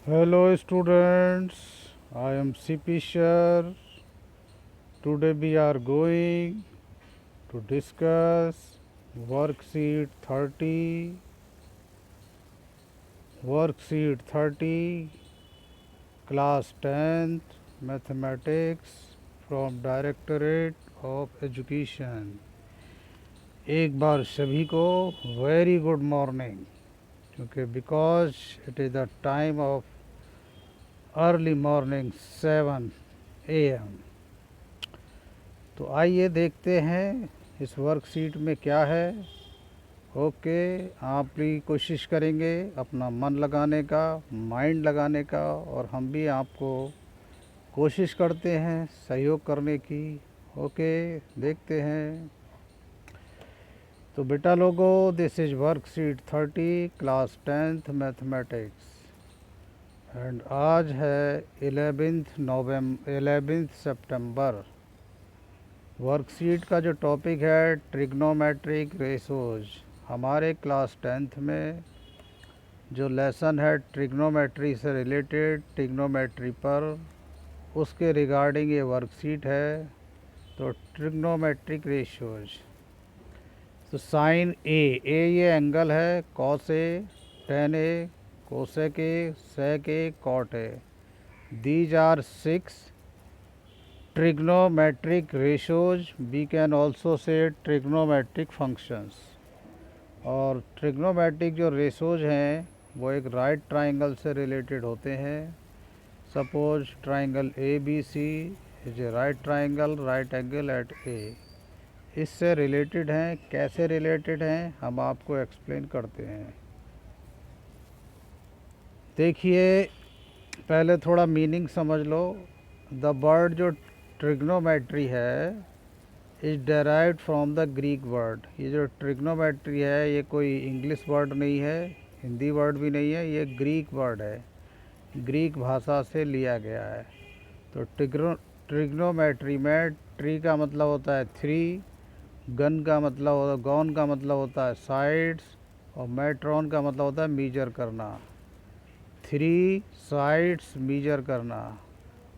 Hello students, I am CP Sir. Today we are going to discuss worksheet 30, class 10th mathematics from Directorate of Education. एक बार सभी को very good morning, क्योंकि because it is the time of early morning 7 AM। तो आइए देखते हैं इस worksheet में क्या है। ओके, आप भी कोशिश करेंगे अपना मन लगाने का, माइंड लगाने का, और हम भी आपको कोशिश करते हैं सहयोग करने की। ओके, देखते हैं। तो बेटा लोगों, this is worksheet 30 class 10th mathematics and आज है 11 सितंबर। वर्कशीट का जो टॉपिक है ट्रिग्नोमेट्रिक रेशोज। हमारे क्लास 10th में जो लेसन है ट्रिग्नोमेट्री से रिलेटेड, ट्रिग्नोमेट्री पर, उसके रिगार्डिंग ये वर्कशीट है। तो ट्रिग्नोमेट्रिक रेशोज, तो साइन ए ये एंगल है, cos A, tan A, cosec A, sec A, cot A. These are 6 trigonometric ratios. We can also say trigonometric functions। और ट्रिग्नोमेट्रिक जो रेशोज हैं वो एक राइट ट्राइंगल से रिलेटेड होते हैं। Suppose triangle A B C is a right triangle, right angle at A. इससे related हैं। कैसे रिलेटेड हैं हम आपको एक्सप्लेन करते हैं। देखिए, पहले थोड़ा मीनिंग समझ लो। द वर्ड जो ट्रिग्नोमेट्री है is derived from the Greek word. ये जो ट्रिग्नोमेट्री है ये कोई इंग्लिश वर्ड नहीं है, हिंदी वर्ड भी नहीं है, ये ग्रीक वर्ड है, ग्रीक भाषा से लिया गया है। तो ट्रिग्नोमेट्री में ट्री का मतलब होता है 3, गन का मतलब होता है, गॉन का मतलब होता है साइड्स, और मेट्रॉन का मतलब होता है मीजर करना। 3 साइड्स मीजर करना।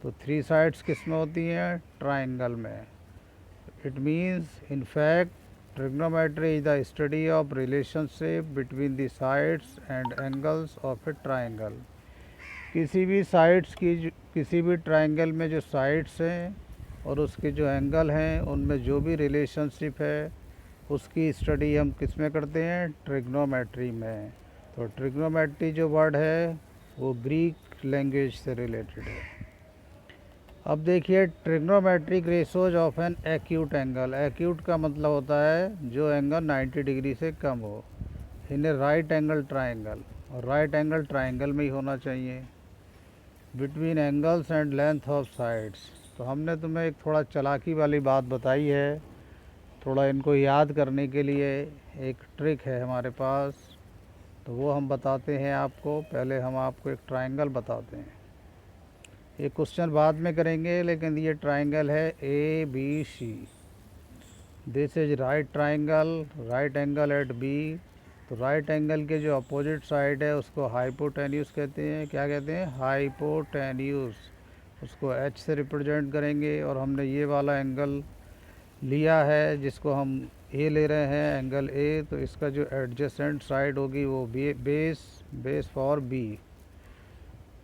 तो 3 साइड्स किस में होती हैं? ट्राइंगल में। It means in fact trigonometry is the study of relationship between the sides and angles of A triangle. किसी भी साइड्स की, किसी भी ट्राइंगल में जो साइड्स हैं और उसके जो एंगल हैं उनमें जो भी रिलेशनशिप है उसकी स्टडी हम किस में करते हैं? ट्रिग्नोमेट्री में। तो ट्रिग्नोमेट्री जो वर्ड है वो ग्रीक लैंग्वेज से रिलेटेड है। अब देखिए, trigonometric ratios of N acute angle. Acute का मतलब होता है जो एंगल 90 डिग्री से कम हो, इन राइट एंगल ट्राइंगल, और राइट एंगल ट्राइंगल में ही होना चाहिए। Between angles and length of sides. तो हमने तुम्हें एक थोड़ा चालाकी वाली बात बताई है, थोड़ा इनको याद करने के लिए एक ट्रिक है हमारे पास, तो वो हम बताते हैं आपको। पहले हम आपको एक ट्राइंगल बताते हैं, ये क्वेश्चन बाद में करेंगे, लेकिन ये ट्राइंगल है A B C. This is right triangle, right angle at B. तो राइट एंगल के जो अपोजिट साइड है उसको हाइपोटेन्यूस कहते हैं। क्या कहते हैं? हाइपोटेन्यूस। उसको एच से रिप्रेजेंट करेंगे। और हमने ये वाला एंगल लिया है जिसको हम ए ले रहे हैं, एंगल ए, तो इसका जो एडजेसेंट साइड होगी वो बेस फॉर बी।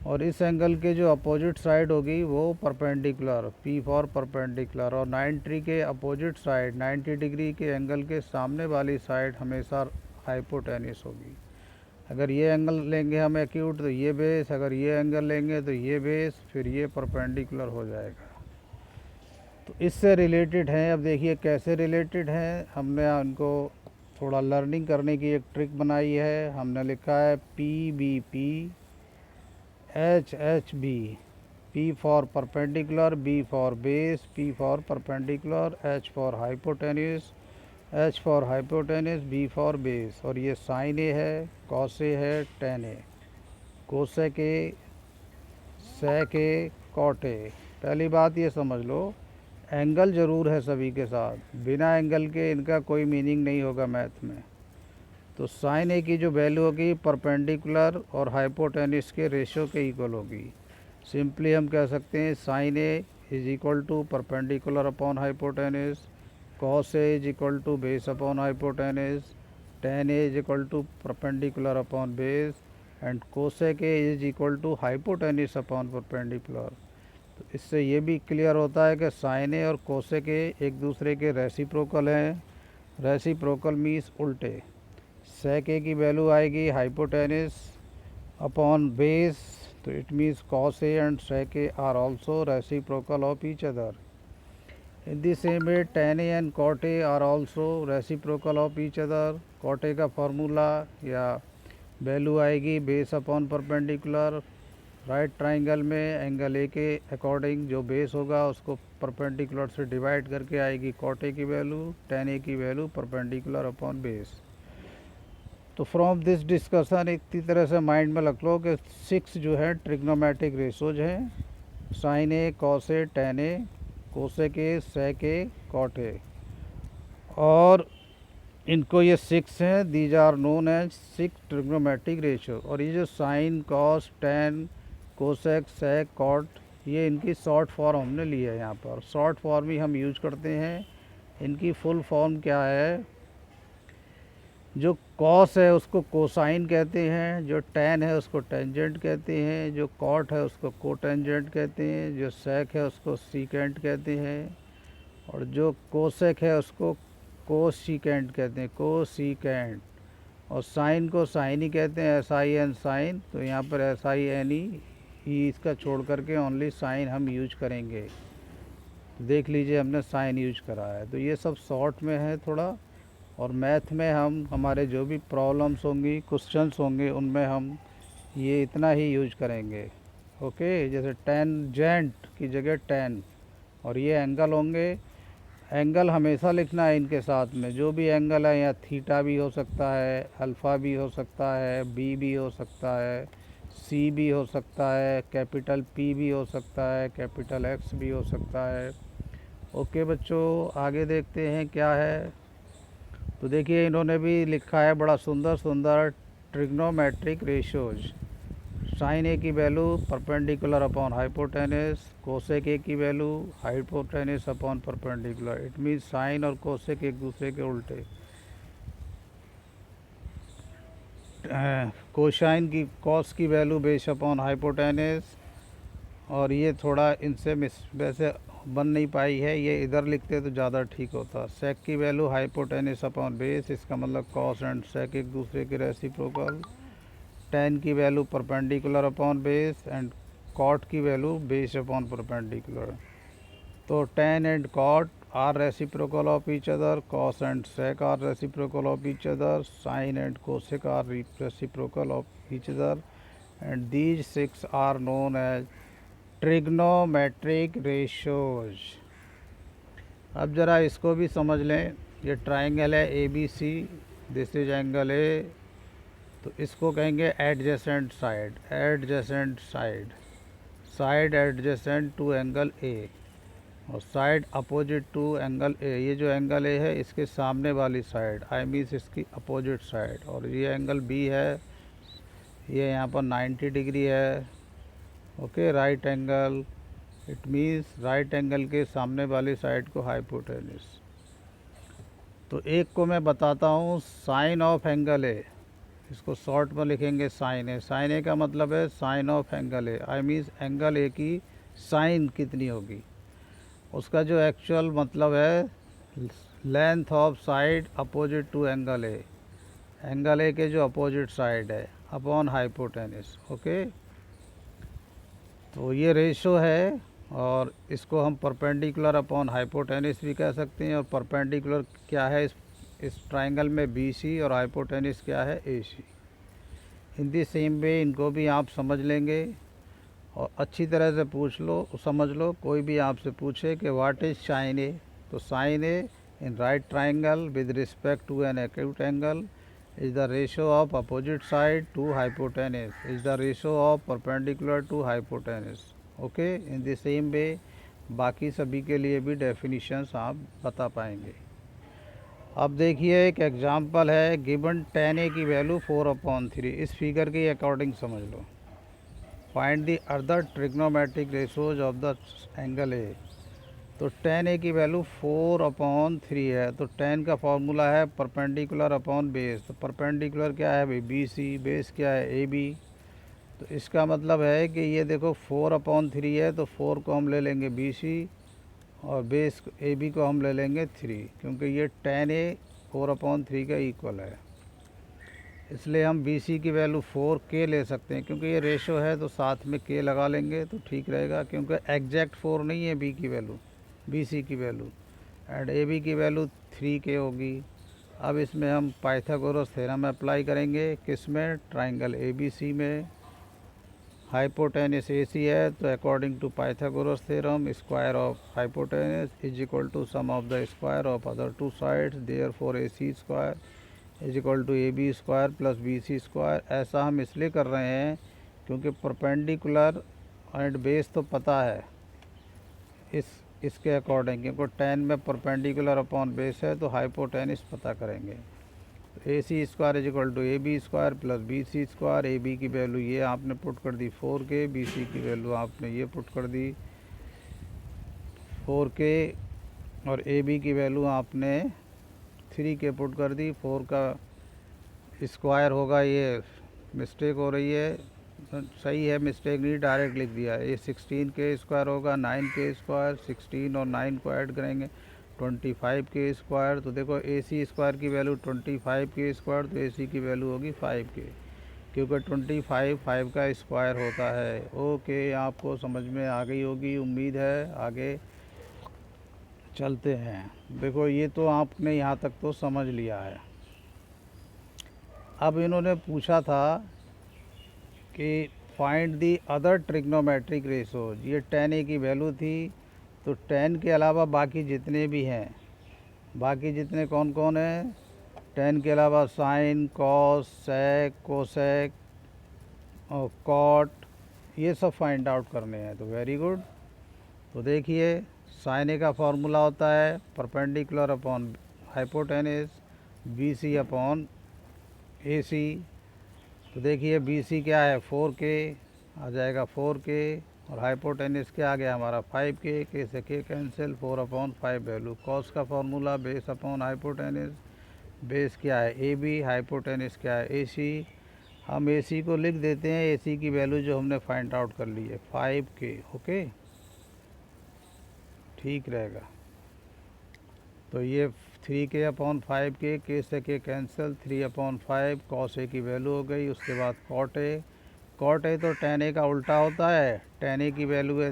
और इस एंगल के जो अपोजिट साइड होगी वो परपेंडिकुलर, पी फॉर परपेंडिकुलर। और 90 के अपोजिट साइड, 90 डिग्री के एंगल के सामने वाली साइड हमेशा हाइपोटेन्यूस होगी। अगर ये एंगल लेंगे हम एक्यूट तो ये बेस, अगर ये एंगल लेंगे तो ये बेस, फिर ये परपेंडिकुलर हो जाएगा। तो इससे रिलेटेड हैं। अब देखिए कैसे रिलेटेड हैं। हमने उनको थोड़ा लर्निंग करने की एक ट्रिक बनाई है। हमने लिखा है P B P, H H B. P for perpendicular, B for base, P for perpendicular, H for hypotenuse, H for hypotenuse, B for base। और ये साइन ए है, कॉस ए है, tan A, cosec A, sec A, cot A. पहली बात ये समझ लो, angle ज़रूर है सभी के साथ, बिना एंगल के इनका कोई मीनिंग नहीं होगा मैथ में। तो साइन ए की जो वैल्यू होगी परपेंडिकुलर और हाइपोटेनिस के रेशियो के इक्वल होगी। सिंपली हम कह सकते हैं sine A is equal to perpendicular upon hypotenuse, cos A is equal to base upon hypotenuse, tan A is equal to perpendicular upon base and cosec A is equal to hypotenuse upon perpendicular. तो इससे ये भी clear होता है कि sign ए और cosec ए एक दूसरे के रेसिप्रोकल हैं। रेसिप्रोकल मीन्स उल्टे। सेक ए की वैल्यू आएगी हाइपोटेनिस अपॉन बेस, तो it means cos A and sec A are also reciprocal of each other. In the same way tan A and cot A are also reciprocal of each other. Cot A का formula या value आएगी base upon perpendicular. Right triangle में angle A के according जो base होगा उसको perpendicular से divide करके आएगी कॉट ए की वैल्यू, टेन ए की वैल्यू परपेंडिकुलर अपॉन बेस। तो फ्रॉम दिस डिस्कशन इतनी तरह से माइंड में रख लो कि 6 जो है ट्रिग्नोमेट्रिक रेशोज हैं, sine A, cos A, tan A, cosec A, sec A, cot A, और इनको ये 6 हैं, these are known as 6 trigonometric ratio. और ये जो sine, cos, tan, cosec, sec, cot, ये इनकी शॉर्ट फॉर्म हमने ली है। यहाँ पर शॉर्ट फॉर्म ही हम यूज करते हैं। इनकी फुल फॉर्म क्या है? जो कॉस है उसको कोसाइन कहते हैं, जो टेन है उसको टेंजेंट कहते हैं, जो कॉट है उसको कोटेंजेंट कहते हैं, जो सेक है उसको सीकेंट कहते हैं, और जो कोसेक है उसको कोसीकेंट कहते हैं, कोसीकेंट। और साइन को साइन ही कहते हैं, SIN साइन। तो यहाँ पर SINE ही इसका छोड़ करके ओनली साइन हम यूज करेंगे। देख लीजिए हमने साइन यूज करा है। तो ये सब शॉर्ट में है थोड़ा, और मैथ में हम हमारे जो भी प्रॉब्लम्स होंगी, क्वेश्चंस होंगे, उनमें हम ये इतना ही यूज करेंगे। ओके, जैसे टेंजेंट की जगह टेन, और ये एंगल होंगे। एंगल हमेशा लिखना है इनके साथ में, जो भी एंगल है, या थीटा भी हो सकता है, अल्फ़ा भी हो सकता है, बी भी हो सकता है, सी भी हो सकता है, कैपिटल P भी हो सकता है, कैपिटल X भी हो सकता है। ओके बच्चों, आगे देखते हैं क्या है। तो देखिए इन्होंने भी लिखा है बड़ा सुंदर सुंदर ट्रिग्नोमेट्रिक रेशियोज। साइन ए की value perpendicular upon hypotenuse, cosec A की value hypotenuse upon perpendicular. It means sine और कोसेक एक दूसरे के उल्टे। कोसाइन की कॉस की वैल्यू बेस अपॉन हाइपोटेनिस, और ये थोड़ा इनसे वैसे बन नहीं पाई है, ये इधर लिखते तो ज़्यादा ठीक होता। सेक की वैल्यू हाइपोटेनिस अपॉन बेस, इसका मतलब कॉस एंड सेक एक दूसरे के रेसिप्रोकल। टेन की value perpendicular upon base and cot की वैल्यू बेस अपॉन परपेंडिकुलर। तो tan and cot are reciprocal of each other, cos and sec are reciprocal of each other, sine and cosec are reciprocal of each other, and these 6 are known as trigonometric ratios. अब ज़रा इसको भी समझ लें। ये triangle है ABC, this is angle A, तो इसको कहेंगे adjacent side, adjacent side, side adjacent to angle A, और side opposite to angle A। ये जो एंगल A है इसके सामने वाली साइड, आई मीन्स इसकी अपोजिट साइड। और ये एंगल B है, ये यहाँ पर 90 डिग्री है। Okay, right angle, it means right angle के सामने वाली साइड को हाइपोटेनिस। तो एक को मैं बताता हूँ, साइन ऑफ एंगल ए, इसको शॉर्ट में लिखेंगे साइन ए। साइन ए का मतलब है sine of angle A, I means angle A की साइन कितनी होगी। उसका जो एक्चुअल मतलब है length of side opposite to angle A, angle A के जो अपोजिट साइड है, अपॉन हाइपोटेनिस। ओके, तो ये रेशो है, और इसको हम परपेंडिकुलर अपॉन हाइपोटेनिस भी कह सकते हैं। और परपेंडिकुलर क्या है इस ट्राइंगल में BC, और हाइपोटेनिस क्या है AC। In the same way इनको भी आप समझ लेंगे, और अच्छी तरह से पूछ लो, समझ लो। कोई भी आपसे पूछे कि व्हाट इज साइन ए, तो sine A in right triangle with respect to an acute angle is the ratio of opposite side to hypotenuse, is the ratio of perpendicular to hypotenuse. Okay, in the same वे बाकी सभी के लिए भी definitions आप बता पाएंगे। अब देखिए एक एग्जांपल है, गिवन tan a की वैल्यू 4/3। इस फिगर के अकॉर्डिंग समझ लो। Find the other trigonometric ratios of the angle A. तो tan a की वैल्यू 4/3 है, तो tan का फॉर्मूला है परपेंडिकुलर अपॉन बेस। तो परपेंडिकुलर क्या है भाई, BC, बेस क्या है AB। तो इसका मतलब है कि ये देखो 4/3 है, तो 4 को हम ले लेंगे BC और बेस AB को हम ले लेंगे 3, क्योंकि ये tan a 4/3 का इक्वल है। इसलिए हम BC की वैल्यू 4K ले सकते हैं, क्योंकि ये रेशो है तो साथ में K लगा लेंगे तो ठीक रहेगा, क्योंकि एग्जैक्ट 4 नहीं है B की वैल्यू, BC की वैल्यू, एंड AB की वैल्यू 3K होगी। अब इसमें हम पाइथागोरस थ्योरम अप्लाई करेंगे, किस में, ट्राइंगल ABC में। हाइपोटेनस AC है, तो according to Pythagoras theorem square of hypotenuse is equal to sum of the square of other two sides, therefore AC square is equal to AB square plus BC square. ऐसा हम इसलिए कर रहे हैं क्योंकि perpendicular and base तो पता है इसके अकॉर्डिंग, क्योंकि tan में परपेंडिकुलर अपॉन बेस है, तो हाइपोटेनस पता करेंगे। AC square is equal to AB square plus BC square. AB की वैल्यू ये आपने पुट कर दी 4K, BC की वैल्यू आपने ये पुट कर दी 4K, और AB की वैल्यू आपने 3K पुट कर दी। 4 का स्क्वायर होगा, ये मिस्टेक हो रही है, सही है, मिस्टेक नहीं, डायरेक्ट लिख दिया। ये 16K स्क्वायर होगा, 9K स्क्वायर, 16 और 9 को ऐड करेंगे 25K स्क्वायर। तो देखो AC स्क्वायर की वैल्यू 25K स्क्वायर, तो AC की वैल्यू होगी 5K, क्योंकि 25 5 का स्क्वायर होता है। ओके, आपको समझ में आ गई होगी, उम्मीद है। आगे चलते हैं। देखो ये तो आपने यहाँ तक तो समझ लिया है। अब इन्होंने पूछा था कि find the other trigonometric ratios. ये tan a की वैल्यू थी, तो tan के अलावा बाकी जितने भी हैं, बाकी जितने कौन कौन हैं, tan के अलावा साइन, कॉस, सेक, कोसेक और कॉट, ये सब फाइंड आउट करने हैं। तो वेरी गुड। तो देखिए साइन ए का फॉर्मूला होता है perpendicular upon hypotenuse, BC upon AC। तो देखिए BC क्या है 4K, आ जाएगा 4K, और हाइपोटेनस क्या आ गया हमारा 5K, K से K कैंसिल, 4/5 वैल्यू। कॉस का formula base upon hypotenuse, base क्या है AB, हाइपोटेनस क्या है AC। हम AC को लिख देते हैं, AC की वैल्यू जो हमने फाइंड आउट कर ली है 5K। ओके, ठीक रहेगा। तो ये 3K/5K, K से K कैंसिल, 3/5 कॉस A की वैल्यू हो गई। उसके बाद कॉट A तो tan A का उल्टा होता है। tan A की वैल्यू है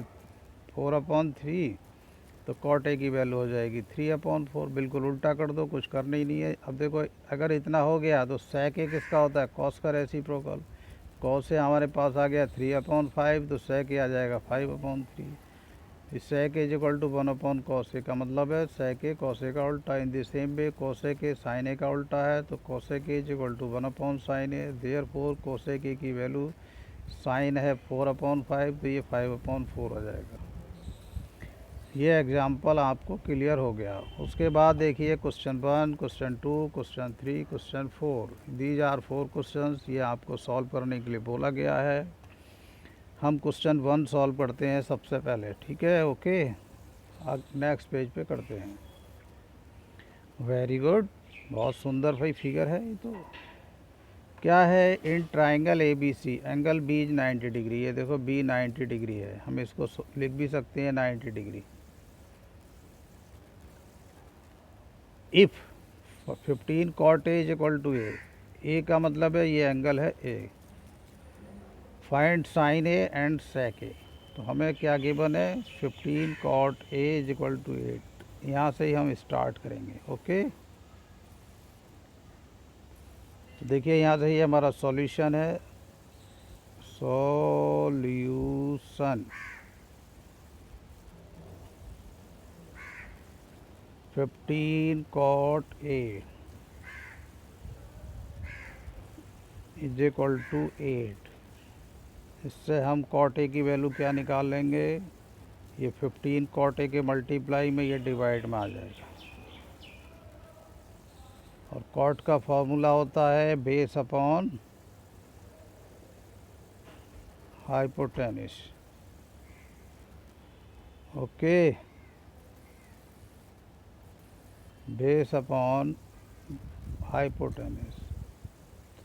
4/3, तो कॉट A की वैल्यू हो जाएगी 3/4। बिल्कुल उल्टा कर दो, कुछ करना ही नहीं है। अब देखो अगर इतना हो गया तो sec A किसका होता है, कॉस का रेसिप्रोकल। कॉस A हमारे पास आ गया 3/5, तो sec A आ जाएगा 5/3। sec A is equal to 1/cos A का मतलब है sec A cos A का उल्टा। इन the same way cosec A sin A का उल्टा है, तो cosec A is equal to 1/sin A। Therefore cosec A की वैल्यू साइन है 4/5, तो ये 5/4 हो जाएगा। ये एग्जाम्पल आपको क्लियर हो गया। उसके बाद देखिए question 1, question 2, question 3, question 4। These are 4 questions, ये आपको सॉल्व करने के लिए बोला गया है। हम क्वेश्चन 1 सॉल्व करते हैं सबसे पहले, ठीक है। ओके, अब नेक्स्ट पेज पे करते हैं। वेरी गुड, बहुत सुंदर भाई फिगर है। ये तो क्या है, in triangle ABC angle B is 90 degree. ये देखो B 90 डिग्री है, हम इसको लिख भी सकते हैं 90 degree. If 15 cot A is equal to A का मतलब है ये एंगल है A। Find sine A and sec A। तो हमें क्या गिवन है, 15 cot A is equal to 8। यहाँ से ही हम स्टार्ट करेंगे। ओके, तो देखिए यहाँ से ही हमारा सॉल्यूशन है। Solution 15 cot A is equal to 8। इससे हम cot A की वैल्यू क्या निकाल लेंगे, ये 15 cot A के मल्टीप्लाई में ये डिवाइड में आ जाएगा। और कॉट का फॉर्मूला होता है base upon hypotenuse. Okay, base upon hypotenuse.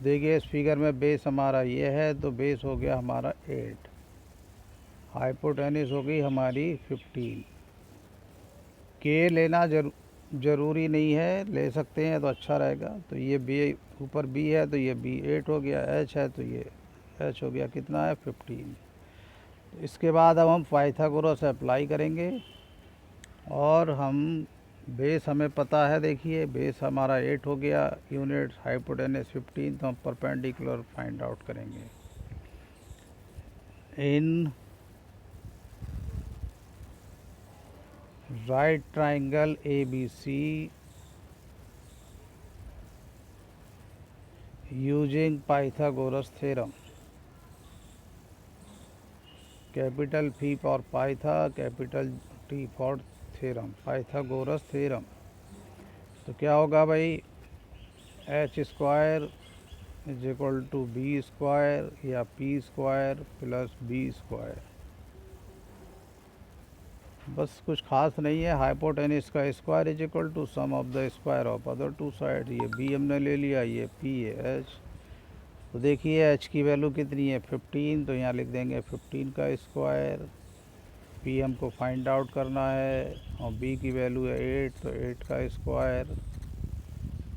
देखिए इस फिगर में बेस हमारा ये है, तो बेस हो गया हमारा 8, हाइपोटेनिस हो गई हमारी 15। के लेना ज़रूरी नहीं है, ले सकते हैं तो अच्छा रहेगा। तो ये बी ऊपर बी है तो ये बी 8 हो गया, एच है तो ये एच हो गया कितना है 15। तो इसके बाद अब हम पाइथागोरस अप्लाई करेंगे और हम बेस हमें पता है, देखिए बेस हमारा 8 हो गया यूनिट, हाइपोटेनस 15, तो हम परपेंडिकुलर फाइंड आउट करेंगे। In right triangle ABC using Pythagoras theorem, capital P for Pytha, capital T for theorem, Pythagoras theorem. तो क्या होगा भाई, H square is equal to B square या P square plus B square. बस कुछ खास नहीं है, हाइपोटेनिस का square is equal to sum of the square of other two side. ये बी हमने ले लिया, ये पी है एच। तो देखिए एच की वैल्यू कितनी है 15, तो यहाँ लिख देंगे 15 का स्क्वायर। पी हमको फाइंड आउट करना है और बी की वैल्यू है 8, तो 8 का स्क्वायर।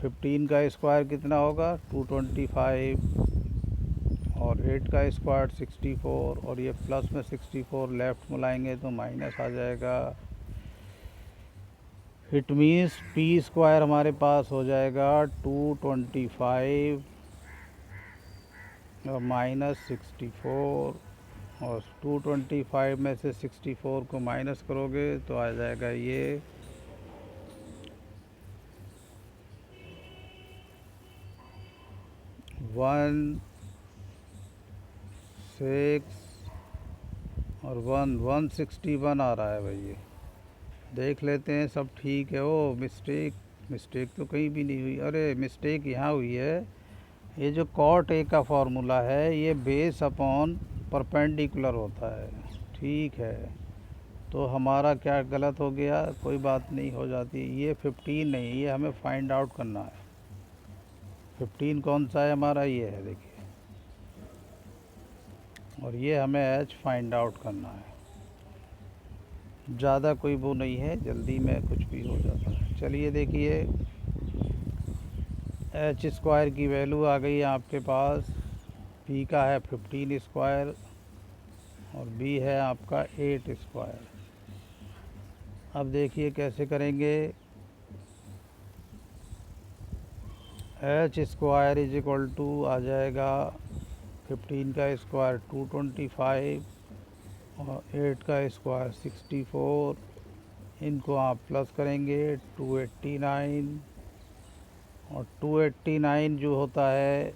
15 का स्क्वायर कितना होगा 225, और 8 का स्क्वायर 64, और ये प्लस में 64 लेफ्ट में लाएंगे तो माइनस आ जाएगा। इट मीन्स पी स्क्वायर हमारे पास हो जाएगा 225 और माइनस 64, और 225 में से 64 को माइनस करोगे तो आ जाएगा ये 16 और 161 आ रहा है भाई। ये देख लेते हैं सब ठीक है। ओ मिस्टेक तो कहीं भी नहीं हुई। अरे मिस्टेक यहाँ हुई है, ये जो कॉट ए का फॉर्मूला है ये बेस अपॉन परपेंडिकुलर होता है, ठीक है। तो हमारा क्या गलत हो गया, कोई बात नहीं, हो जाती है। ये 15 नहीं, ये हमें फाइंड आउट करना है। 15 कौन सा है हमारा, ये है देखिए, और ये हमें एच फाइंड आउट करना है। ज़्यादा कोई वो नहीं है, जल्दी में कुछ भी हो जाता है। चलिए देखिए, एच स्क्वायर की वैल्यू आ गई है आपके पास, पी का है 15 स्क्वायर और बी है आपका 8 स्क्वायर। अब देखिए कैसे करेंगे। H square is equal to आ जाएगा 15 का स्क्वायर 225 और 8 का स्क्वायर 64, इनको आप प्लस करेंगे 289, और 289 जो होता है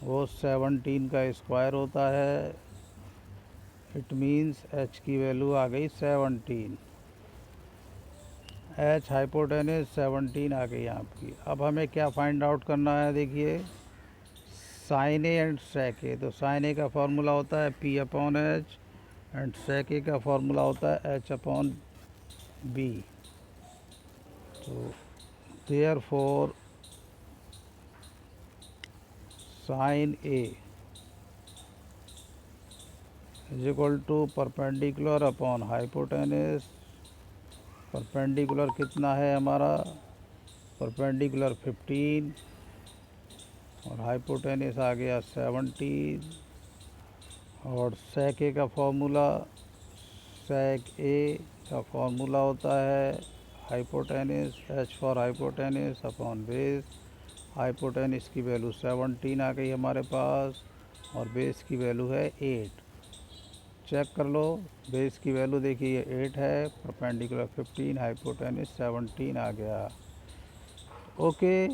वो 17 का स्क्वायर होता है। इट मीन्स एच की वैल्यू आ गई 17, एच हाइपोटेनस 17 आ गई आपकी। अब हमें क्या फाइंड आउट करना है, देखिए साइन ए एंड सेक ए। तो साइन ए का फॉर्मूला होता है P upon H and sec A का फॉर्मूला होता है एच अपॉन बी। तो therefore sine A is equal to perpendicular upon hypotenuse. Perpendicular कितना है हमारा, परपेंडिकुलर 15 और हाइपोटेनस आ गया 17, और सेक ए का फॉर्मूला, सेक ए का फॉर्मूला होता है hypotenuse, H for hypotenuse upon base. Hypotenuse की वैल्यू 17 आ गई हमारे पास और बेस की वैल्यू है 8। चेक कर लो, बेस की वैल्यू देखिए 8 है, परपेंडिकुलर 15, हाइपोटेनस 17 आ गया। ओके,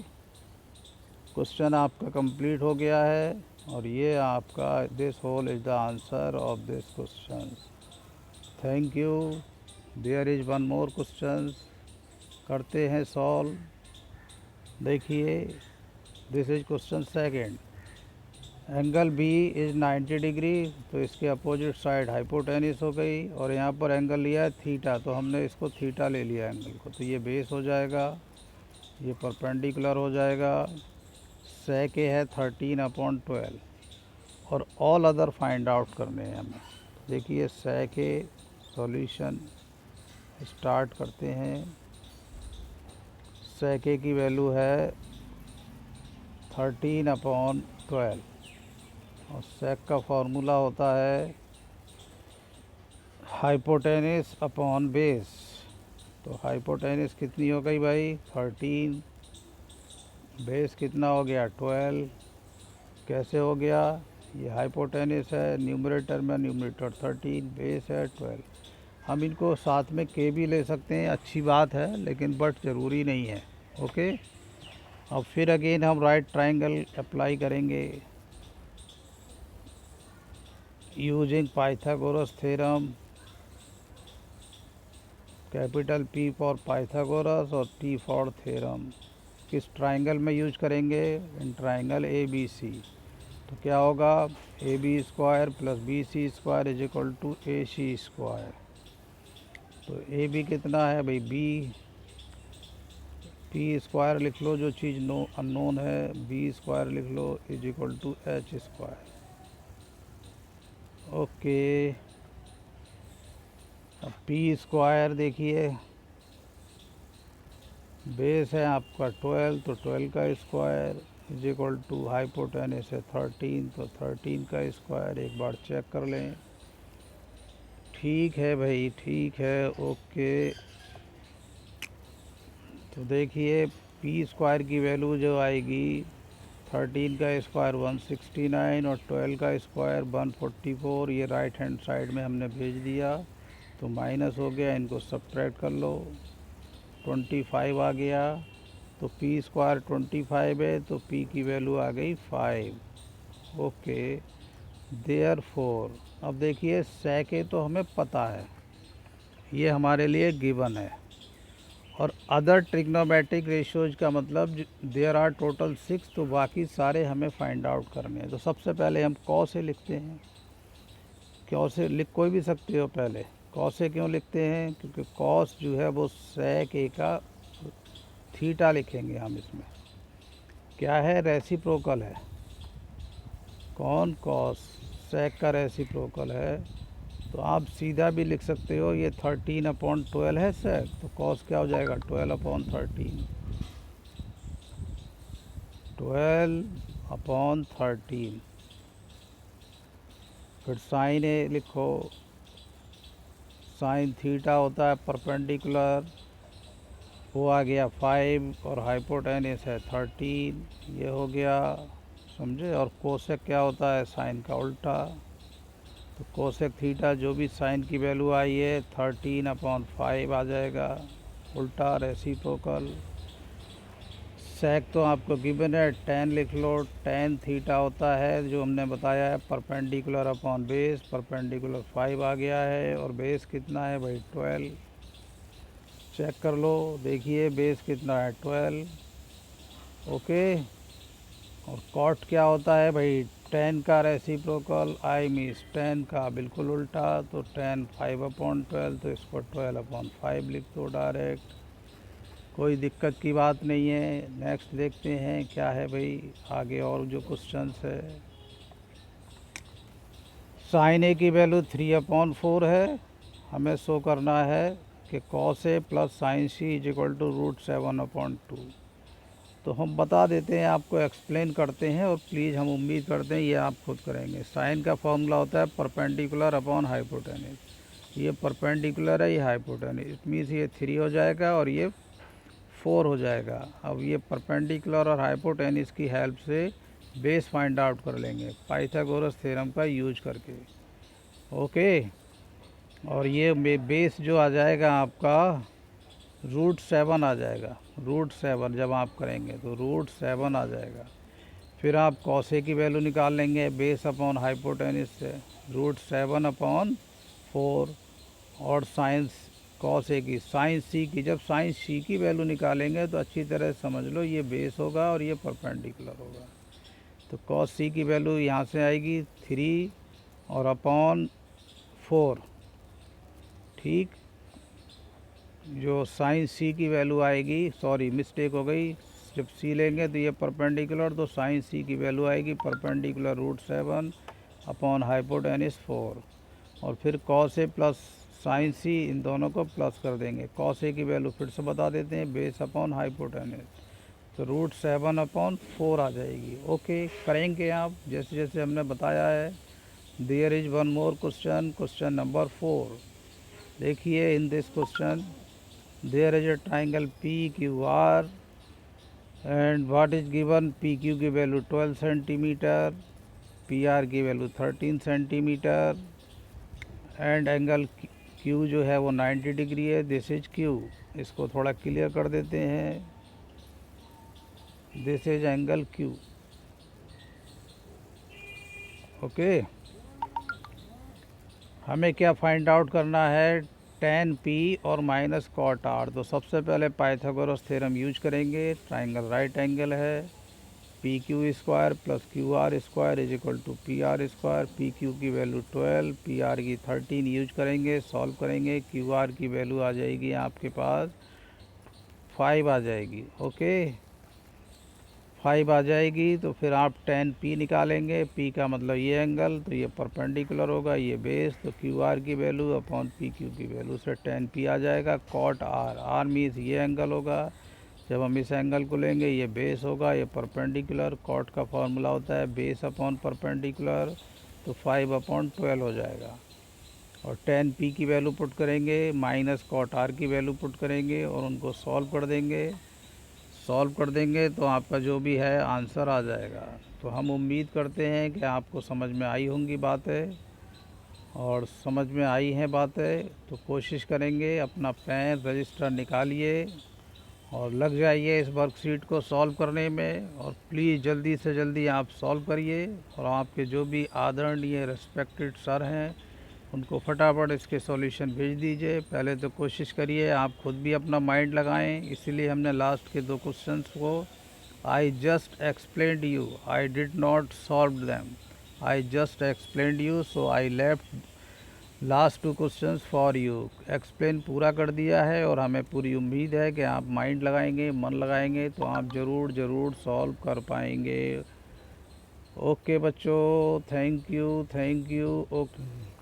क्वेश्चन आपका कंप्लीट हो गया है, और ये आपका this whole is the answer of this question. Thank you. There is one more question, करते हैं सॉल्व। देखिए, this is question second. Angle B is 90 degree, तो इसके अपोजिट साइड हाइपोटेनिस हो गई, और यहाँ पर एंगल लिया है थीटा, तो हमने इसको थीटा ले लिया एंगल को, तो ये बेस हो जाएगा, ये परपेंडिकुलर हो जाएगा। सेक ए है 13/12, और ऑल अदर फाइंड आउट करने हैं हमें। देखिए सेक ए सॉल्यूशन स्टार्ट करते हैं। सेक ए की वैल्यू है 13/12, और सेक का फार्मूला होता है हाइपोटेनिस अपॉन बेस। तो हाइपोटेनिस कितनी हो गई भाई 13, बेस कितना हो गया 12। कैसे हो गया, ये हाइपोटेनिस है न्यूमरेटर में, न्यूमरेटर 13, बेस है 12। हम इनको साथ में के भी ले सकते हैं, अच्छी बात है, लेकिन बट ज़रूरी नहीं है। ओके, अब फिर अगेन हम राइट ट्रायंगल अप्लाई करेंगे using Pythagoras theorem. Capital P for Pythagoras और टी फॉर थ्योरम। किस ट्रायंगल में यूज करेंगे, in triangle A B C. तो क्या होगा, A B square plus B C square is equal to A C square. तो A B कितना है भाई बी, पी स्क्वायर लिख लो जो चीज़ अननोन है, बी स्क्वायर लिख लो is equal to H square. Okay, अब पी स्क्वायर देखिए, बेस है आपका 12, तो 12 का square is equal to hypotenuse है 13, तो 13 का स्क्वायर। एक बार चेक कर लें। ठीक है भाई, ठीक है, ओके। तो देखिए पी स्क्वायर की वैल्यू जो आएगी, 13 का स्क्वायर 169 और 12 का स्क्वायर 144, ये राइट हैंड साइड में हमने भेज दिया, तो माइनस हो गया, इनको सब्ट्रैक्ट कर लो, 25 आ गया। तो पी स्क्वायर 25 है, तो पी की वैल्यू आ गई 5। ओके, देयरफॉर अब देखिए सेक ए तो हमें पता है, ये हमारे लिए गिवन है, और अदर ट्रिग्नोमेट्रिक रेशियोज का मतलब देयर आर टोटल 6, तो बाकी सारे हमें फाइंड आउट करने हैं। तो सबसे पहले हम कॉस से लिखते हैं, कॉस से लिख कोई भी सकते हो, पहले कॉस से क्यों लिखते हैं, क्योंकि कॉस जो है वो सेक ए का थीटा लिखेंगे हम इसमें, क्या है रेसिप्रोकल है, कौन कॉस सेक का रेसिप्रोकल है। तो आप सीधा भी लिख सकते हो, ये 13/12 है सेक, तो कॉस क्या हो जाएगा 12/13, 12/13। फिर साइन ए लिखो, साइन थीटा होता है परपेंडिकुलर, वो आ गया 5, और हाइपोटेनिस है 13, ये हो गया, समझे। और कोसेक क्या होता है, साइन का उल्टा, तो कोसेक थीटा जो भी साइन की वैल्यू आई है 13/5 आ जाएगा, उल्टा रेसिप्रोकल। सेक तो आपको गिवन है, tan लिख लो, tan थीटा होता है जो हमने बताया है परपेंडिकुलर अपॉन बेस, परपेंडिकुलर 5 आ गया है, और बेस कितना है भाई 12। चेक कर लो, देखिए बेस कितना है 12। ओके, और कॉट क्या होता है भाई, tan का रेसिप्रोकल, आई मीन्स tan का बिल्कुल उल्टा, तो tan 5/12, तो इसको 12/5 लिख दो डायरेक्ट, कोई दिक्कत की बात नहीं है। नेक्स्ट देखते हैं क्या है भाई आगे और जो क्वेश्चंस है। साइन ए की वैल्यू 3/4 है, हमें शो करना है कि cos A plus sine C is equal to √7/2। तो हम बता देते हैं, आपको एक्सप्लेन करते हैं, और प्लीज़ हम उम्मीद करते हैं ये आप खुद करेंगे। साइन का फॉर्मूला होता है परपेंडिकुलर अपॉन हाइपोटेनिस, ये परपेंडिकुलर है, ये हाइपोटेनिस, इट मीन्स ये 3 हो जाएगा और ये 4 हो जाएगा। अब ये परपेंडिकुलर और हाइपोटेनिस की हेल्प से बेस फाइंड आउट कर लेंगे पाइथागोरस थ्योरम का यूज करके। ओके, और ये बेस जो आ जाएगा आपका √7 आ जाएगा, √7 जब आप करेंगे तो √7 आ जाएगा। फिर आप कॉसे की वैल्यू निकाल लेंगे बेस अपॉन हाइपोटेनिस से, √7/4, और साइंस कॉस ए की साइन सी की, जब साइन सी की वैल्यू निकालेंगे तो अच्छी तरह समझ लो ये बेस होगा और ये परपेंडिकुलर होगा। तो कॉस सी की वैल्यू यहाँ से आएगी 3 और अपॉन 4, ठीक। जो साइन सी की वैल्यू आएगी, सॉरी मिस्टेक हो गई, जब सी लेंगे तो ये परपेंडिकुलर, तो साइन सी की वैल्यू आएगी परपेंडिकुलर √7 अपॉन हाइपोटेनिस 4, और फिर कॉस ए प्लस साइन सी, इन दोनों को प्लस कर देंगे। कॉस ए की वैल्यू फिर से बता देते हैं, बेस अपॉन हाइपोटेनिस, तो √7 अपॉन 4 आ जाएगी। ओके, करेंगे आप जैसे जैसे हमने बताया है। There is one more question, question number 4। देखिए, in this question there is a triangle PQR and what is given, PQ की वैल्यू 12 सेंटीमीटर, PR की value 13 centimetre and angle Q जो है वो 90 डिग्री है। This is Q। इसको थोड़ा clear कर देते हैं, this is angle Q। Okay, हमें क्या फाइंड आउट करना है, tan P और माइनस cot R। तो सबसे पहले पाइथागोरस थ्योरम यूज करेंगे। ट्राइंगल राइट एंगल है, PQ² plus QR² is equal to PR²। PQ की वैल्यू 12, PR की 13 यूज करेंगे, सॉल्व करेंगे। QR की वैल्यू आ जाएगी आपके पास 5 आ जाएगी। ओके, 5 आ जाएगी, तो फिर आप tan P निकालेंगे। P का मतलब ये एंगल, तो ये परपेंडिकुलर होगा, ये बेस, तो QR की वैल्यू अपॉन PQ की वैल्यू से tan P आ जाएगा। cot R, R मीन्स ये एंगल होगा, जब हम इस एंगल को लेंगे ये बेस होगा, ये परपेंडिकुलर। कॉट का फॉर्मूला होता है बेस अपॉन परपेंडिकुलर, तो 5 अपॉन 12 हो जाएगा। और tan P की वैल्यू पुट करेंगे, माइनस cot R की वैल्यू पुट करेंगे और उनको सॉल्व कर देंगे। सॉल्व कर देंगे तो आपका जो भी है आंसर आ जाएगा। तो हम उम्मीद करते हैं कि आपको समझ में आई होंगी बातें, और समझ में आई हैं बातें तो कोशिश करेंगे, अपना पेन रजिस्टर निकालिए और लग जाइए इस वर्कशीट को सॉल्व करने में। और प्लीज़ जल्दी से जल्दी आप सॉल्व करिए, और आपके जो भी आदरणीय रेस्पेक्टेड सर हैं उनको फटाफट इसके सॉल्यूशन भेज दीजिए। पहले तो कोशिश करिए आप खुद भी अपना माइंड लगाएं, इसीलिए हमने लास्ट के 2 क्वेश्चंस को I just explained you, I did not solve them, I just explained you, so I left last 2 questions for you. Explain पूरा कर दिया है, और हमें पूरी उम्मीद है कि आप माइंड लगाएंगे, मन लगाएंगे तो आप ज़रूर सॉल्व कर पाएंगे। ओके बच्चों, थैंक यू। ओके।